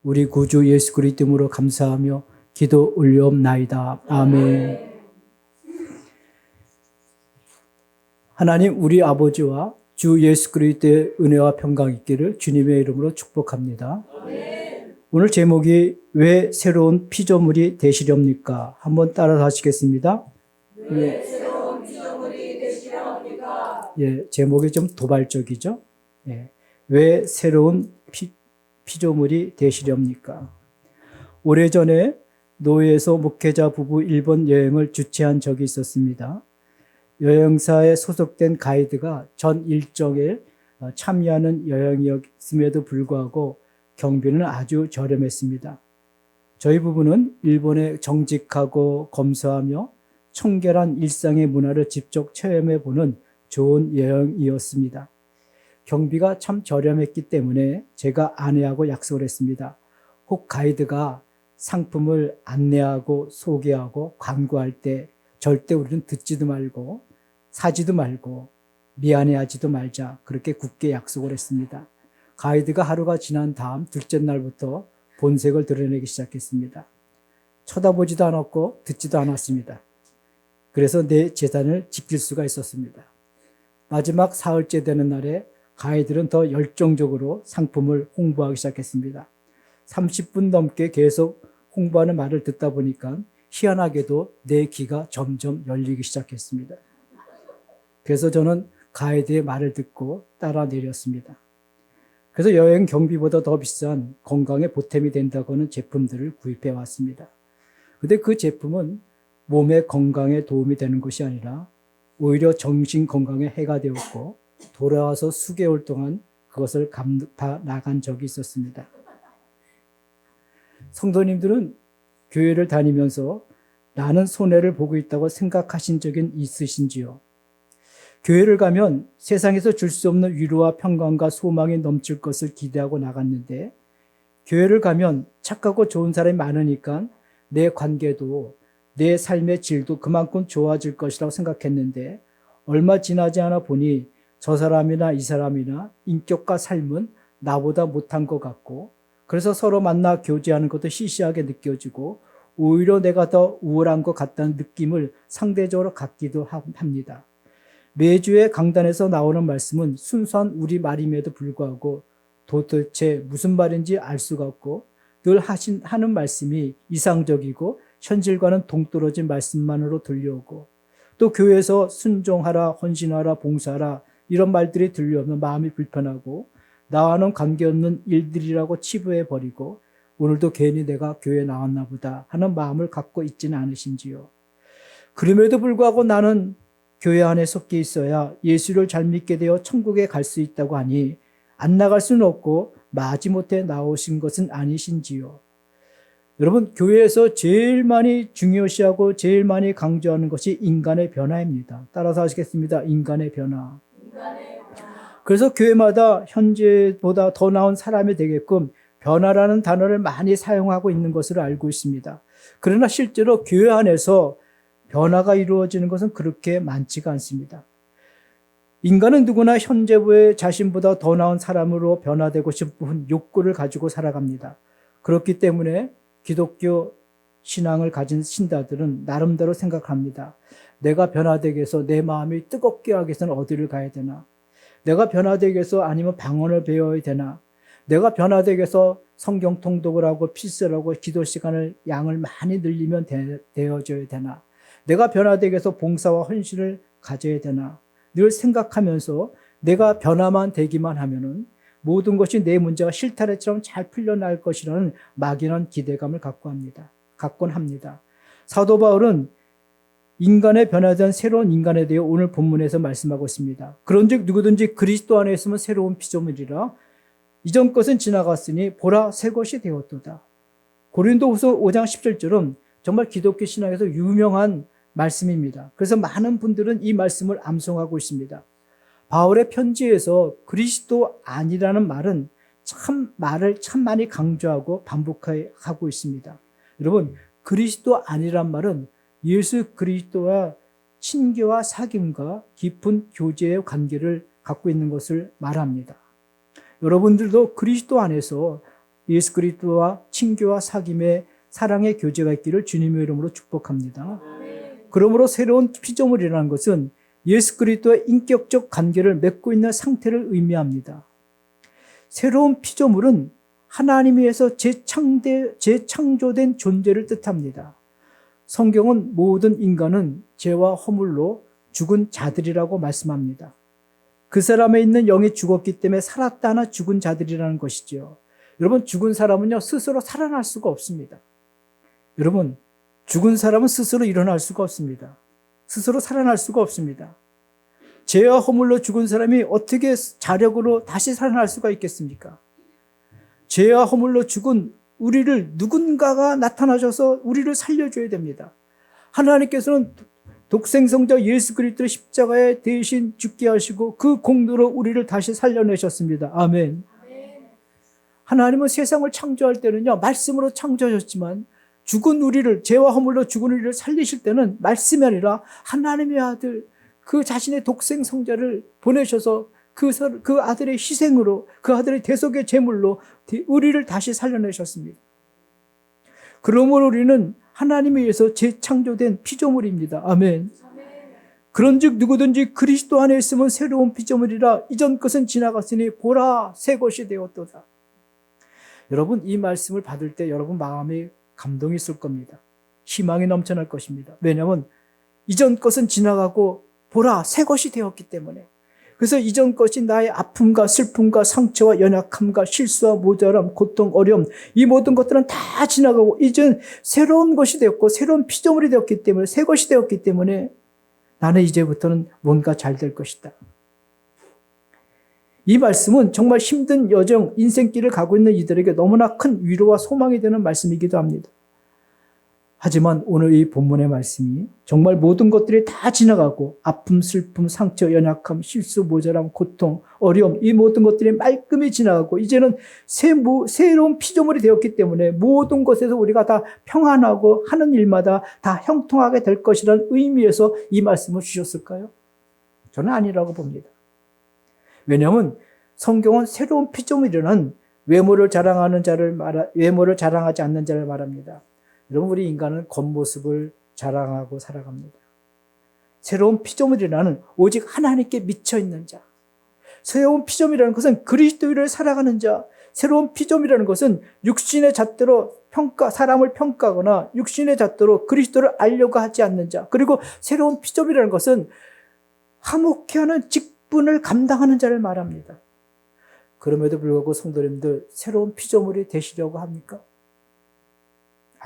우리 구주 예수 그리스도 이름으로 감사하며 기도 올려옵나이다. 아멘. 하나님 우리 아버지와 주 예수 그리스도의 은혜와 평강 있기를 주님의 이름으로 축복합니다. 아멘. 오늘 제목이 왜 새로운 피조물이 되시렵니까? 한번 따라서 하시겠습니다. 왜 새로운 피조물이 되시렵니까? 예, 제목이 좀 도발적이죠. 예, 왜 새로운 피조물이 되시렵니까? 오래전에 노예에서 목회자 부부 일본 여행을 주최한 적이 있었습니다. 여행사에 소속된 가이드가 전 일정에 참여하는 여행이었음에도 불구하고 경비는 아주 저렴했습니다. 저희 부부는 일본의 정직하고 검소하며 청결한 일상의 문화를 직접 체험해보는 좋은 여행이었습니다. 경비가 참 저렴했기 때문에 제가 아내하고 약속을 했습니다. 혹 가이드가 상품을 안내하고 소개하고 광고할 때 절대 우리는 듣지도 말고 사지도 말고 미안해하지도 말자, 그렇게 굳게 약속을 했습니다. 가이드가 하루가 지난 다음 둘째 날부터 본색을 드러내기 시작했습니다. 쳐다보지도 않았고 듣지도 않았습니다. 그래서 내 재산을 지킬 수가 있었습니다. 마지막 사흘째 되는 날에 가이드는 더 열정적으로 상품을 홍보하기 시작했습니다. 30분 넘게 계속 홍보하는 말을 듣다 보니까 희한하게도 내 귀가 점점 열리기 시작했습니다. 그래서 저는 가이드의 말을 듣고 따라 내렸습니다. 그래서 여행 경비보다 더 비싼 건강에 보탬이 된다고 하는 제품들을 구입해 왔습니다. 근데 그 제품은 몸의 건강에 도움이 되는 것이 아니라 오히려 정신 건강에 해가 되었고 돌아와서 수개월 동안 그것을 감다 나간 적이 있었습니다. 성도님들은 교회를 다니면서 나는 손해를 보고 있다고 생각하신 적은 있으신지요? 교회를 가면 세상에서 줄 수 없는 위로와 평강과 소망이 넘칠 것을 기대하고 나갔는데 교회를 가면 착하고 좋은 사람이 많으니까 내 관계도 내 삶의 질도 그만큼 좋아질 것이라고 생각했는데 얼마 지나지 않아 보니 저 사람이나 이 사람이나 인격과 삶은 나보다 못한 것 같고 그래서 서로 만나 교제하는 것도 시시하게 느껴지고 오히려 내가 더 우월한 것 같다는 느낌을 상대적으로 갖기도 합니다. 매주의 강단에서 나오는 말씀은 순수한 우리말임에도 불구하고 도대체 무슨 말인지 알 수가 없고 늘 하는 말씀이 이상적이고 현실과는 동떨어진 말씀만으로 들려오고 또 교회에서 순종하라, 헌신하라, 봉사하라 이런 말들이 들려오면 마음이 불편하고 나와는 관계없는 일들이라고 치부해버리고 오늘도 괜히 내가 교회에 나왔나 보다 하는 마음을 갖고 있지는 않으신지요. 그럼에도 불구하고 나는 교회 안에 섞여 있어야 예수를 잘 믿게 되어 천국에 갈 수 있다고 하니 안 나갈 수는 없고 마지못해 나오신 것은 아니신지요. 여러분, 교회에서 제일 많이 중요시하고 제일 많이 강조하는 것이 인간의 변화입니다. 따라서 하시겠습니다. 인간의 변화. 그래서 교회마다 현재보다 더 나은 사람이 되게끔 변화라는 단어를 많이 사용하고 있는 것으로 알고 있습니다. 그러나 실제로 교회 안에서 변화가 이루어지는 것은 그렇게 많지가 않습니다. 인간은 누구나 현재의 자신보다 더 나은 사람으로 변화되고 싶은 욕구를 가지고 살아갑니다. 그렇기 때문에 기독교 신앙을 가진 신자들은 나름대로 생각합니다. 내가 변화되기 위해서 내 마음이 뜨겁게 하기 위해서는 어디를 가야 되나? 내가 변화되기 위해서 아니면 방언을 배워야 되나? 내가 변화되기 위해서 성경 통독을 하고 필사를 하고 기도 시간을 양을 많이 늘리면 되어져야 되나? 내가 변화되기 위해서 봉사와 헌신을 가져야 되나? 늘 생각하면서 내가 변화만 되기만 하면은 모든 것이 내 문제가 실타래처럼 잘 풀려날 것이라는 막연한 기대감을 갖곤 합니다. 사도 바울은 인간의 변화된 새로운 인간에 대해 오늘 본문에서 말씀하고 있습니다. 그런즉 누구든지 그리스도 안에 있으면 새로운 피조물이라 이전 것은 지나갔으니 보라 새 것이 되었도다. 고린도후서 5장 17절은 정말 기독교 신학에서 유명한 말씀입니다. 그래서 많은 분들은 이 말씀을 암송하고 있습니다. 바울의 편지에서 그리스도 아니라는 말은 말을 참 많이 강조하고 반복하고 있습니다. 여러분, 그리스도 아니란 말은 예수 그리스도와 친교와 사귐과 깊은 교제의 관계를 갖고 있는 것을 말합니다. 여러분들도 그리스도 안에서 예수 그리스도와 친교와 사귐의 사랑의 교제가 있기를 주님의 이름으로 축복합니다. 그러므로 새로운 피조물이라는 것은 예수 그리스도의 인격적 관계를 맺고 있는 상태를 의미합니다. 새로운 피조물은 하나님에 의해서 재창조된 존재를 뜻합니다. 성경은 모든 인간은 죄와 허물로 죽은 자들이라고 말씀합니다. 그 사람에 있는 영이 죽었기 때문에 살았다 하나 죽은 자들이라는 것이죠. 여러분, 죽은 사람은요, 스스로 살아날 수가 없습니다. 여러분, 죽은 사람은 스스로 일어날 수가 없습니다. 스스로 살아날 수가 없습니다. 죄와 허물로 죽은 사람이 어떻게 자력으로 다시 살아날 수가 있겠습니까? 죄와 허물로 죽은 우리를 누군가가 나타나셔서 우리를 살려줘야 됩니다. 하나님께서는 독생성자 예수 그리스도의 십자가에 대신 죽게 하시고 그 공로로 우리를 다시 살려내셨습니다. 아멘. 하나님은 세상을 창조할 때는요, 말씀으로 창조하셨지만 죽은 우리를, 죄와 허물로 죽은 우리를 살리실 때는 말씀이 아니라 하나님의 아들, 그 자신의 독생성자를 보내셔서 그 아들의 희생으로, 그 아들의 대속의 제물로 우리를 다시 살려내셨습니다. 그러므로 우리는 하나님에 의해서 재창조된 피조물입니다. 아멘. 그런즉 누구든지 그리스도 안에 있으면 새로운 피조물이라 이전 것은 지나갔으니 보라 새 것이 되었도다. 여러분, 이 말씀을 받을 때 여러분 마음에 감동이 있을 겁니다. 희망이 넘쳐날 것입니다. 왜냐하면 이전 것은 지나가고 보라 새 것이 되었기 때문에. 그래서 이전 것이 나의 아픔과 슬픔과 상처와 연약함과 실수와 모자람, 고통, 어려움, 이 모든 것들은 다 지나가고 이젠 새로운 것이 되었고 새로운 피조물이 되었기 때문에, 새 것이 되었기 때문에 나는 이제부터는 뭔가 잘 될 것이다. 이 말씀은 정말 힘든 여정, 인생길을 가고 있는 이들에게 너무나 큰 위로와 소망이 되는 말씀이기도 합니다. 하지만 오늘 이 본문의 말씀이 정말 모든 것들이 다 지나가고 아픔, 슬픔, 상처, 연약함, 실수, 모자람, 고통, 어려움, 이 모든 것들이 말끔히 지나가고 이제는 새로운 피조물이 되었기 때문에 모든 것에서 우리가 다 평안하고 하는 일마다 다 형통하게 될 것이라는 의미에서 이 말씀을 주셨을까요? 저는 아니라고 봅니다. 왜냐하면 성경은 새로운 피조물이라는 외모를 자랑하지 않는 자를 말합니다. 여러분, 우리 인간은 겉모습을 자랑하고 살아갑니다. 새로운 피조물이라는 오직 하나님께 미쳐있는 자. 새로운 피조물이라는 것은 그리스도를 살아가는 자. 새로운 피조물이라는 것은 육신의 잣대로 사람을 평가하거나 육신의 잣대로 그리스도를 알려고 하지 않는 자. 그리고 새로운 피조물이라는 것은 화목해하는 직분을 감당하는 자를 말합니다. 그럼에도 불구하고 성도님들, 새로운 피조물이 되시려고 합니까?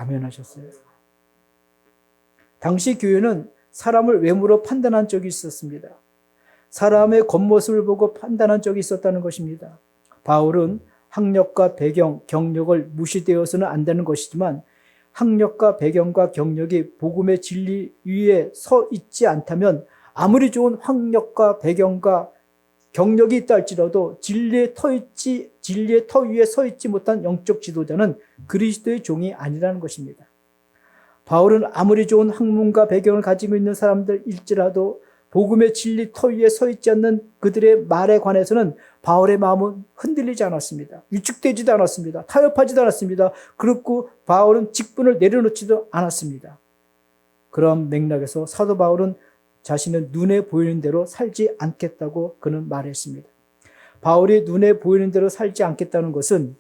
아멘 하셨어요. 당시 교회는 사람을 외모로 판단한 적이 있었습니다. 사람의 겉모습을 보고 판단한 적이 있었다는 것입니다. 바울은 학력과 배경, 경력을 무시되어서는 안 되는 것이지만 학력과 배경과 경력이 복음의 진리 위에 서 있지 않다면 아무리 좋은 학력과 배경과 경력이 있다 할지라도 진리의 터 위에 서 있지 못한 영적 지도자는 그리스도의 종이 아니라는 것입니다. 바울은 아무리 좋은 학문과 배경을 가지고 있는 사람들일지라도 복음의 진리 터 위에 서 있지 않는 그들의 말에 관해서는 바울의 마음은 흔들리지 않았습니다. 위축되지도 않았습니다. 타협하지도 않았습니다. 그렇고 바울은 직분을 내려놓지도 않았습니다. 그런 맥락에서 사도 바울은 자신은 눈에 보이는 대로 살지 않겠다고 그는 말했습니다. 바울이 눈에 보이는 대로 살지 않겠다는 것은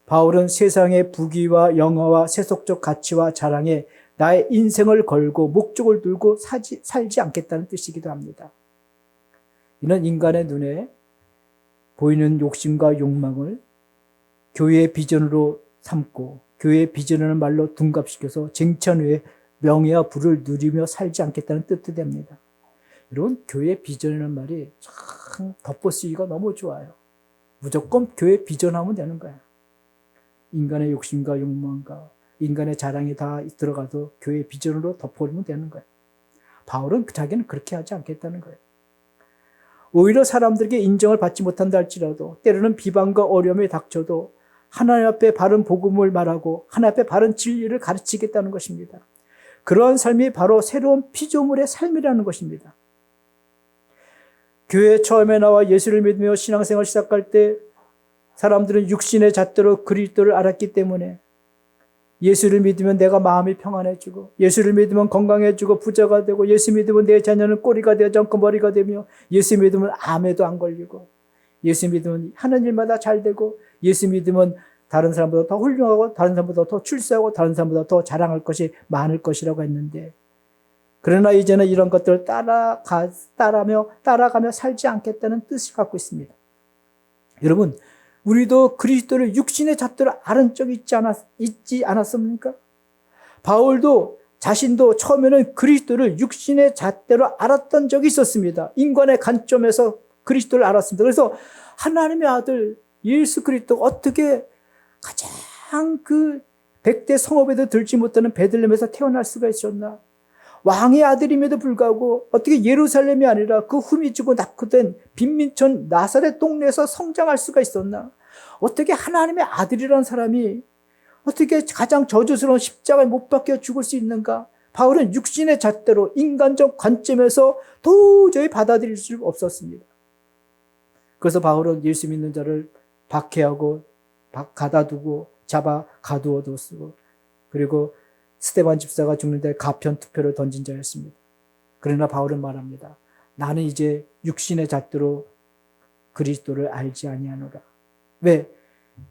바울은 세상의 부귀와 영화와 세속적 가치와 자랑에 나의 인생을 걸고 목적을 두고 살지 않겠다는 뜻이기도 합니다. 이는 인간의 눈에 보이는 욕심과 욕망을 교회의 비전으로 삼고 교회의 비전이라는 말로 둔갑시켜서 쟁취한 후에 명예와 부를 누리며 살지 않겠다는 뜻도 됩니다. 여러분, 교회 비전이라는 말이 참 덮어쓰기가 너무 좋아요. 무조건 교회 비전하면 되는 거야. 인간의 욕심과 욕망과 인간의 자랑이 다 들어가도 교회 비전으로 덮어버리면 되는 거야. 바울은 자기는 그렇게 하지 않겠다는 거예요. 오히려 사람들에게 인정을 받지 못한다 할지라도 때로는 비방과 어려움이 닥쳐도 하나님 앞에 바른 복음을 말하고 하나님 앞에 바른 진리를 가르치겠다는 것입니다. 그러한 삶이 바로 새로운 피조물의 삶이라는 것입니다. 교회에 처음에 나와 예수를 믿으며 신앙생활 시작할 때 사람들은 육신의 잣대로 그리스도를 알았기 때문에 예수를 믿으면 내가 마음이 평안해지고, 예수를 믿으면 건강해지고 부자가 되고, 예수 믿으면 내 자녀는 꼬리가 되지 않고 머리가 되며, 예수 믿으면 암에도 안 걸리고, 예수 믿으면 하는 일마다 잘 되고, 예수 믿으면 다른 사람보다 더 훌륭하고, 다른 사람보다 더 출세하고, 다른 사람보다 더 자랑할 것이 많을 것이라고 했는데, 그러나 이제는 이런 것들을 따라가며 살지 않겠다는 뜻을 갖고 있습니다. 여러분, 우리도 그리스도를 육신의 잣대로 알은 적이 있지 않았습니까? 바울도 자신도 처음에는 그리스도를 육신의 잣대로 알았던 적이 있었습니다. 인간의 관점에서 그리스도를 알았습니다. 그래서 하나님의 아들 예수 그리스도가 어떻게 가장 그 100대 성읍에도 들지 못하는 베들레헴에서 태어날 수가 있었나? 왕의 아들임에도 불구하고 어떻게 예루살렘이 아니라 그 흠이 지고 낙후된 빈민촌 나사렛 동네에서 성장할 수가 있었나? 어떻게 하나님의 아들이라는 사람이 어떻게 가장 저주스러운 십자가에 못 박혀 죽을 수 있는가? 바울은 육신의 잣대로 인간적 관점에서 도저히 받아들일 수 없었습니다. 그래서 바울은 예수 믿는 자를 박해하고 가다두고 잡아 가두어뒀고, 그리고 스데반 집사가 죽는데 가편 투표를 던진 자였습니다. 그러나 바울은 말합니다. 나는 이제 육신의 잣대로 그리스도를 알지 아니하노라. 왜?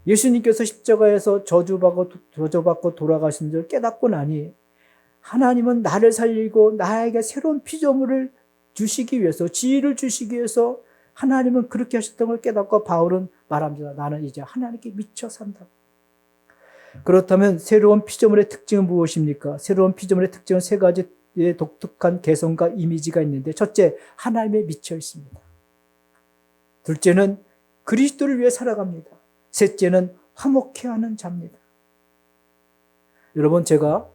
예수님께서 십자가에서 저주받고 돌아가신 줄 깨닫고 나니 하나님은 나를 살리고 나에게 새로운 피조물을 주시기 위해서, 지혜를 주시기 위해서 하나님은 그렇게 하셨던 걸 깨닫고 바울은 말합니다. 나는 이제 하나님께 미쳐 산다. 그렇다면 새로운 피조물의 특징은 무엇입니까? 새로운 피조물의 특징은 세 가지의 독특한 개성과 이미지가 있는데, 첫째, 하나님에 미쳐 있습니다. 둘째는 그리스도를 위해 살아갑니다. 셋째는 화목해하는 자입니다. 여러분, 제가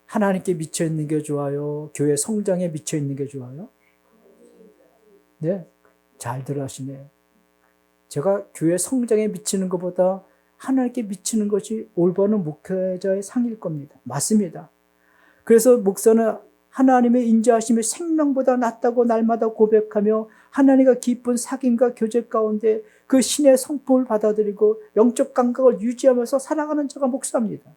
하나님께 미쳐 있는 게 좋아요? 교회 성장에 미쳐 있는 게 좋아요? 네, 잘 들어하시네. 제가 교회 성장에 미치는 것보다 하나님께 미치는 것이 올바른 목회자의 상일 겁니다. 맞습니다. 그래서 목사는 하나님의 인자하심이 생명보다 낫다고 날마다 고백하며 하나님과 깊은 사귐과 교제 가운데 그 신의 성품을 받아들이고 영적 감각을 유지하면서 살아가는 자가 목사입니다.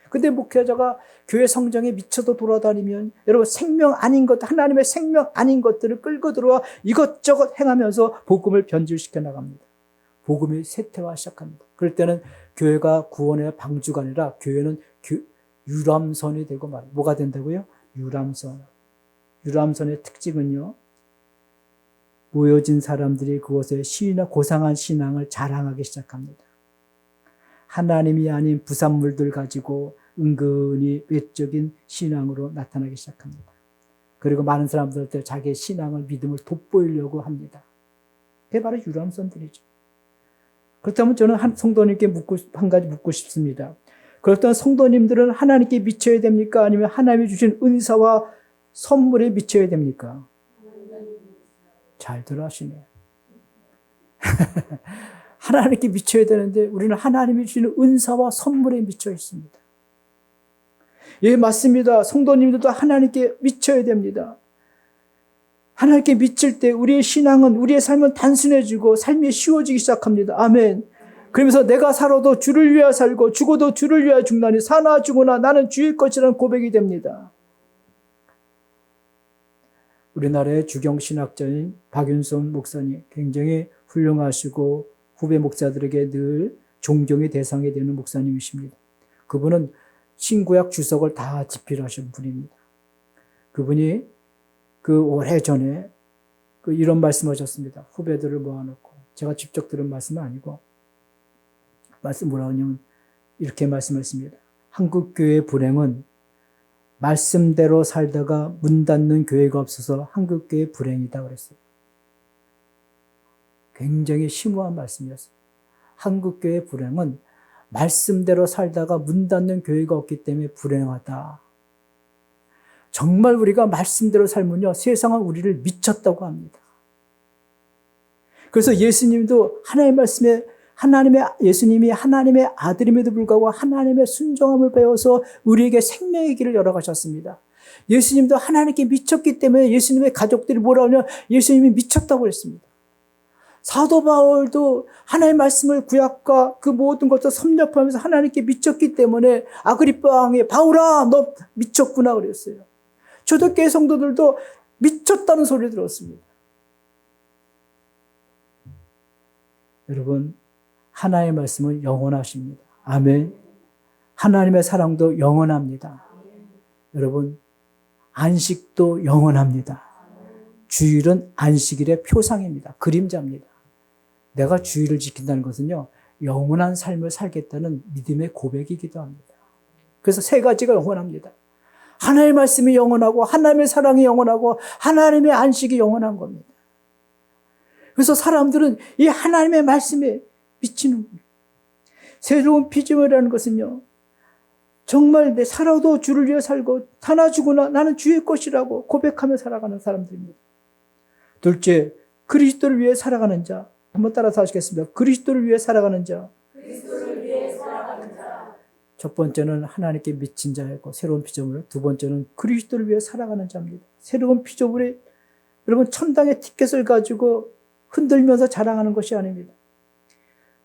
근데 목회자가 교회 성장에 미쳐도 돌아다니면 여러분 생명 아닌 것, 하나님의 생명 아닌 것들을 끌고 들어와 이것저것 행하면서 복음을 변질시켜 나갑니다. 복음이 쇠퇴화 시작합니다. 그럴 때는 교회가 구원의 방주가 아니라 교회는 유람선이 되고 말입니다. 뭐가 된다고요? 유람선. 유람선의 특징은요, 모여진 사람들이 그곳에 고상한 신앙을 자랑하기 시작합니다. 하나님이 아닌 부산물들 가지고 은근히 외적인 신앙으로 나타나기 시작합니다. 그리고 많은 사람들한테 자기의 신앙을, 믿음을 돋보이려고 합니다. 그게 바로 유람선들이죠. 그렇다면 저는 성도님께 한 가지 묻고 싶습니다. 그렇다면 성도님들은 하나님께 미쳐야 됩니까? 아니면 하나님이 주신 은사와 선물에 미쳐야 됩니까? 잘 들어하시네. 하나님께 미쳐야 되는데 우리는 하나님이 주시는 은사와 선물에 미쳐 있습니다. 예, 맞습니다. 성도님들도 하나님께 미쳐야 됩니다. 하나님께 미칠 때 우리의 신앙은, 우리의 삶은 단순해지고 삶이 쉬워지기 시작합니다. 아멘. 그러면서 내가 살아도 주를 위하여 살고 죽어도 주를 위하여 죽나니 사나 죽으나 나는 주의 것이라는 고백이 됩니다. 우리나라의 주경신학자인 박윤선 목사님, 굉장히 훌륭하시고 후배 목사들에게 늘 존경의 대상이 되는 목사님이십니다. 그분은 신구약 주석을 다 집필하신 분입니다. 그분이 오래전에 이런 말씀하셨습니다. 후배들을 모아놓고. 제가 직접 들은 말씀은 아니고, 뭐라고 하냐면, 이렇게 말씀하십니다. 한국교회의 불행은 말씀대로 살다가 문 닫는 교회가 없어서 한국교회의 불행이다 그랬어요. 굉장히 심오한 말씀이었어요. 한국교회의 불행은 말씀대로 살다가 문 닫는 교회가 없기 때문에 불행하다. 정말 우리가 말씀대로 살면요, 세상은 우리를 미쳤다고 합니다. 그래서 예수님도 예수님이 하나님의 아들임에도 불구하고 하나님의 순종함을 배워서 우리에게 생명의 길을 열어가셨습니다. 예수님도 하나님께 미쳤기 때문에 예수님의 가족들이 뭐라 하냐, 예수님이 미쳤다고 그랬습니다. 사도 바울도 하나님의 말씀을 구약과 그 모든 것을 섭렵하면서 하나님께 미쳤기 때문에 아그리파 왕이 바울아 너 미쳤구나 그랬어요. 초대교회 성도들도 미쳤다는 소리 들었습니다. 여러분, 하나님의 말씀은 영원하십니다. 아멘. 하나님의 사랑도 영원합니다. 여러분, 안식도 영원합니다. 주일은 안식일의 표상입니다. 그림자입니다. 내가 주일을 지킨다는 것은요, 영원한 삶을 살겠다는 믿음의 고백이기도 합니다. 그래서 세 가지가 영원합니다. 하나님의 말씀이 영원하고 하나님의 사랑이 영원하고 하나님의 안식이 영원한 겁니다. 그래서 사람들은 이 하나님의 말씀에 미치는 겁니다. 새로운 피조물이라는 것은요, 정말 내 살아도 주를 위해 살고 하나 주구나 나는 주의 것이라고 고백하며 살아가는 사람들입니다. 둘째, 그리스도를 위해 살아가는 자. 한번 따라서 하시겠습니다. 그리스도를 위해 살아가는 자. 그리스도를 위해 살아가는 자. 첫 번째는 하나님께 미친 자이고 새로운 피조물. 두 번째는 그리스도를 위해 살아가는 자입니다. 새로운 피조물이 여러분 천당의 티켓을 가지고 흔들면서 자랑하는 것이 아닙니다.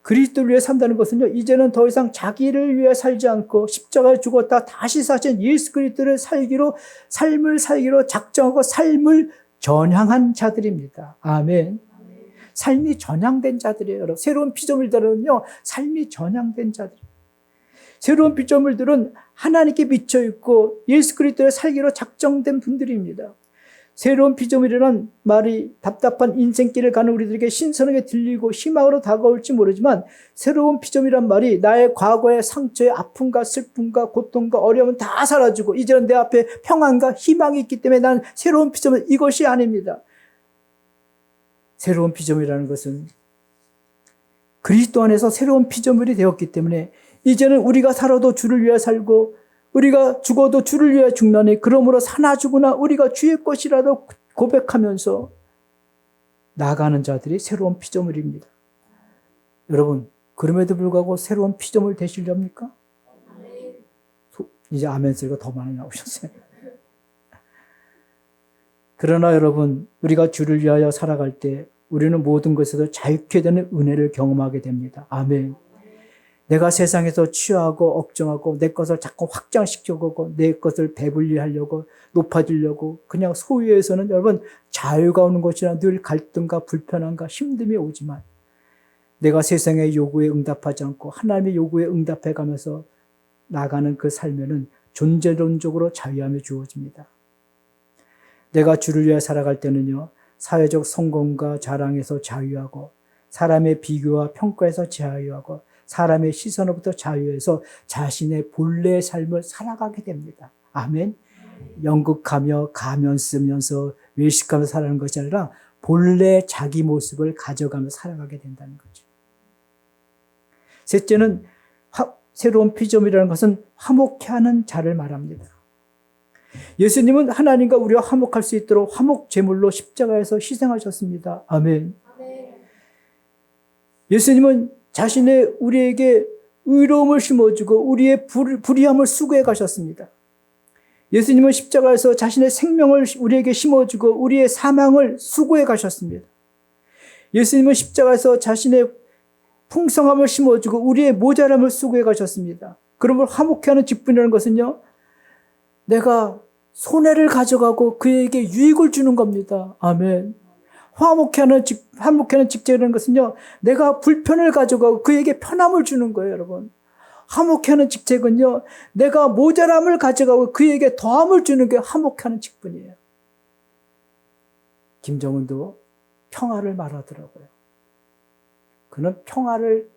그리스도를 위해 산다는 것은요, 이제는 더 이상 자기를 위해 살지 않고 십자가에 죽었다 다시 사신 예수 그리스도를 삶을 살기로 작정하고 삶을 전향한 자들입니다. 아멘. 삶이 전향된 자들이에요. 여러분. 새로운 피조물들은요, 삶이 전향된 자들. 새로운 피조물들은 하나님께 미쳐 있고 예수 그리스도를 살기로 작정된 분들입니다. 새로운 피조물이라는 말이 답답한 인생길을 가는 우리들에게 신선하게 들리고 희망으로 다가올지 모르지만 새로운 피조물이란 말이 나의 과거의 상처의 아픔과 슬픔과 고통과 어려움은 다 사라지고 이제는 내 앞에 평안과 희망이 있기 때문에 나는 새로운 피조물, 이것이 아닙니다. 새로운 피조물이라는 것은 그리스도 안에서 새로운 피조물이 되었기 때문에 이제는 우리가 살아도 주를 위해 살고 우리가 죽어도 주를 위해 죽나니 그러므로 사나 죽으나 우리가 주의 것이라도 고백하면서 나아가는 자들이 새로운 피조물입니다. 여러분, 그럼에도 불구하고 새로운 피조물 되시렵니까? 이제 아멘 소리가 더 많이 나오셨어요. 그러나 여러분, 우리가 주를 위하여 살아갈 때 우리는 모든 것에서 자유케 되는 은혜를 경험하게 됩니다. 아멘. 내가 세상에서 취하고 억정하고 내 것을 자꾸 확장시켜보고 내 것을 배불리하려고 높아지려고 그냥 소유에서는 여러분 자유가 오는 것이나 늘 갈등과 불편함과 힘듦이 오지만 내가 세상의 요구에 응답하지 않고 하나님의 요구에 응답해가면서 나가는 그 삶에는 존재론적으로 자유함이 주어집니다. 내가 주를 위해 살아갈 때는요, 사회적 성공과 자랑에서 자유하고 사람의 비교와 평가에서 자유하고 사람의 시선으로부터 자유해서 자신의 본래의 삶을 살아가게 됩니다. 아멘. 연극하며 가면 쓰면서 외식하면서 살아가는 것이 아니라 본래 자기 모습을 가져가며 살아가게 된다는 거죠. 셋째는 새로운 피조물이라는 것은 화목케 하는 자를 말합니다. 예수님은 하나님과 우리와 화목할 수 있도록 화목 제물로 십자가에서 희생하셨습니다. 아멘. 예수님은 자신의 우리에게 의로움을 심어주고 우리의 불의함을 수고해 가셨습니다. 예수님은 십자가에서 자신의 생명을 우리에게 심어주고 우리의 사망을 수고해 가셨습니다. 예수님은 십자가에서 자신의 풍성함을 심어주고 우리의 모자람을 수고해 가셨습니다. 그러므로 화목케 하는 직분이라는 것은요, 내가 손해를 가져가고 그에게 유익을 주는 겁니다. 아멘. 화목케 하는 직책이라는 것은요, 내가 불편을 가져가고 그에게 편함을 주는 거예요, 여러분. 화목케 하는 직책은요, 내가 모자람을 가져가고 그에게 더함을 주는 게 화목케 하는 직분이에요. 김정은도 평화를 말하더라고요. 그는 평화를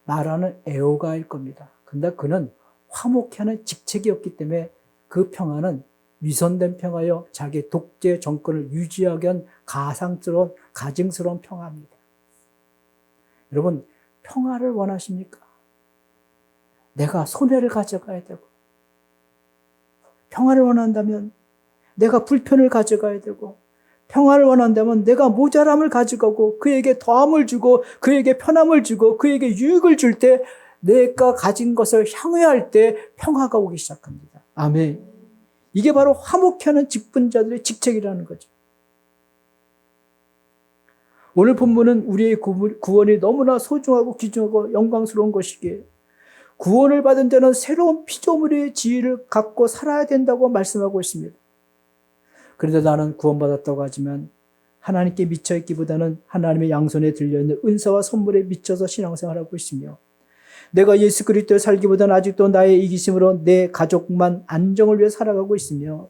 말하는 애호가일 겁니다. 근데 그는 화목케 하는 직책이었기 때문에 그 평화는 위선된 평화여 자기 독재 정권을 유지하기 위한 가증스러운 평화입니다. 여러분, 평화를 원하십니까? 내가 손해를 가져가야 되고, 평화를 원한다면 내가 불편을 가져가야 되고, 평화를 원한다면 내가 모자람을 가져가고 그에게 더함을 주고 그에게 편함을 주고 그에게 유익을 줄 때 내가 가진 것을 향유할 때 평화가 오기 시작합니다. 아멘. 이게 바로 화목케 하는 직분자들의 직책이라는 거죠. 오늘 본문은 우리의 구원이 너무나 소중하고 귀중하고 영광스러운 것이기에 구원을 받은 자는 새로운 피조물의 지위를 갖고 살아야 된다고 말씀하고 있습니다. 그런데 나는 구원받았다고 하지만 하나님께 미쳐있기보다는 하나님의 양손에 들려있는 은사와 선물에 미쳐서 신앙생활하고 있으며 내가 예수 그리스도에 살기보다는 아직도 나의 이기심으로 내 가족만 안정을 위해 살아가고 있으며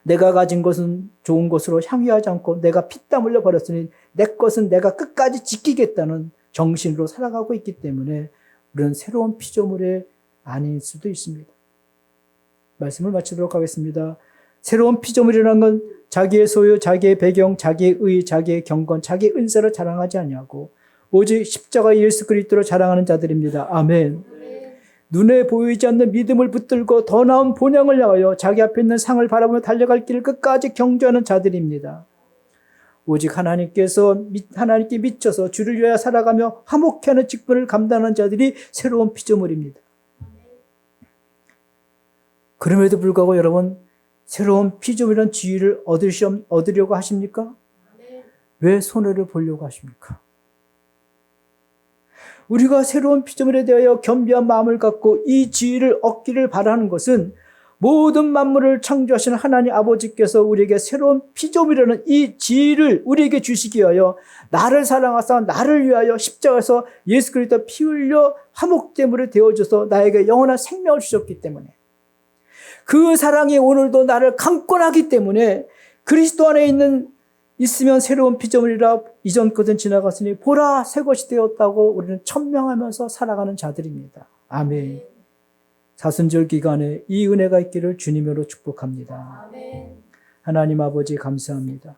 내가 가진 것은 좋은 것으로 향유하지 않고 내가 피땀 흘려 버렸으니 내 것은 내가 끝까지 지키겠다는 정신으로 살아가고 있기 때문에 우리는 새로운 피조물이 아닐 수도 있습니다. 말씀을 마치도록 하겠습니다. 새로운 피조물이라는 건 자기의 소유, 자기의 배경, 자기의 의, 자기의 경건, 자기의 은사를 자랑하지 아니하고 오직 십자가 예수 그리스도를 자랑하는 자들입니다. 아멘. 눈에 보이지 않는 믿음을 붙들고 더 나은 본향을 향하여 자기 앞에 있는 상을 바라보며 달려갈 길을 끝까지 경주하는 자들입니다. 오직 하나님께 미쳐서 주를 위하여 살아가며 화목해하는 직분을 감당하는 자들이 새로운 피조물입니다. 그럼에도 불구하고 여러분, 새로운 피조물이라는 지위를 얻으려고 하십니까? 왜 손해를 보려고 하십니까? 우리가 새로운 피조물에 대하여 겸비한 마음을 갖고 이 지위를 얻기를 바라는 것은 모든 만물을 창조하시는 하나님 아버지께서 우리에게 새로운 피조물이라는 이 지위를 우리에게 주시기 위하여 나를 사랑하사 나를 위하여 십자가에서 예수 그리스도 피 흘려 화목제물이 되어줘서 나에게 영원한 생명을 주셨기 때문에 그 사랑이 오늘도 나를 강권하기 때문에 그리스도 안에 있으면 새로운 피조물이라 이전 것은 지나갔으니 보라 새 것이 되었다고 우리는 천명하면서 살아가는 자들입니다. 아멘. 사순절 기간에 이 은혜가 있기를 주님으로 축복합니다. 아멘. 하나님 아버지 감사합니다.